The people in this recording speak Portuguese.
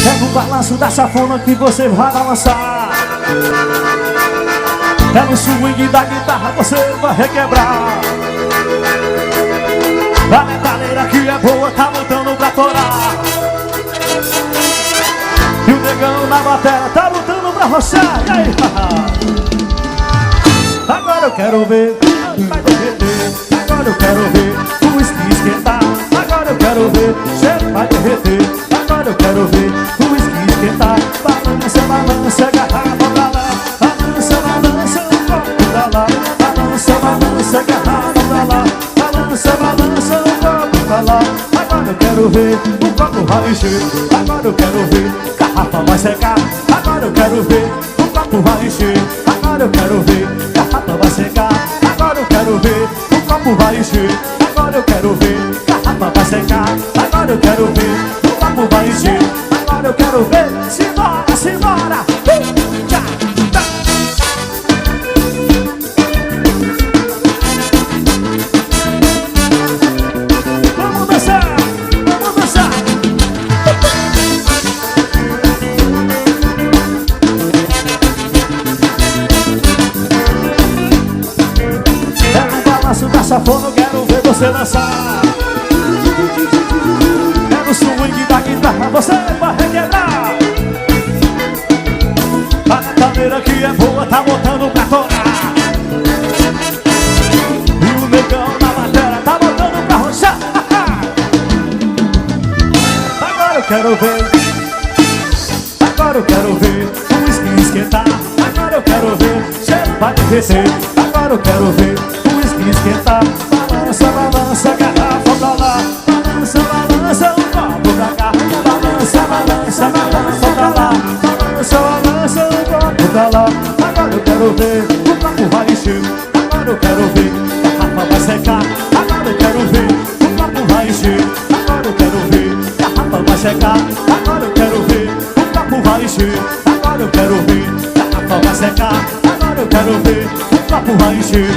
Pega o balanço da sanfona que você vai balançar. Pega o swing da guitarra, você vai requebrar. A metaleira que é boa tá botando pra torar. E o negão na bateria tá botando pra roçar. E aí, agora eu quero ver, vai derreter. Agora eu quero ver o uísque esquentar. Agora eu quero ver, você vai derreter. Agora eu quero ver o uísque esquentar. Balança, balança, garrafa pra lá. Balança, balança, o copo pra lá. Balança, balança, garrafa pra lá. Balança, balança, o copo pra lá. Agora eu quero ver, o copo vai encher. Agora eu quero ver, garrafa vai secar. Agora eu quero ver, o copo vai encher. Agora eu quero ver, garrafa vai secar. Agora eu quero ver, o copo vai encher. Agora eu quero ver, garrafa vai secar. Agora eu quero ver, o copo vai encher. Agora eu quero ver, simbora, simbora. Vamos dançar, vamos dançar. Pega o balanço da sanfona, eu quero ver você dançar. Pega o swing da guitarra, você vai requebrar. A metaleira que é boa tá botando pra torar. E o negão na bateria tá botando pra roçar. Agora eu quero ver, agora eu quero ver o uísque esquentar. Agora eu quero ver, você vai derreter. Agora eu quero ver o uísque esquentar. Balança, balança, garrafa pra lá. Balança, balança, o copo pra cá. Balança, balança, garrafa pra lá. Balança, balança, o copo pra lá. Agora eu quero ver, o copo vai encher. Agora eu quero ver, garrafa vai secar. Agora eu quero ver, o copo vai encher. Agora eu quero ver, garrafa vai secar. Agora eu quero ver, o copo vai encher. Agora eu quero ver, garrafa vai secar. Agora eu quero ver, o copo vai encher.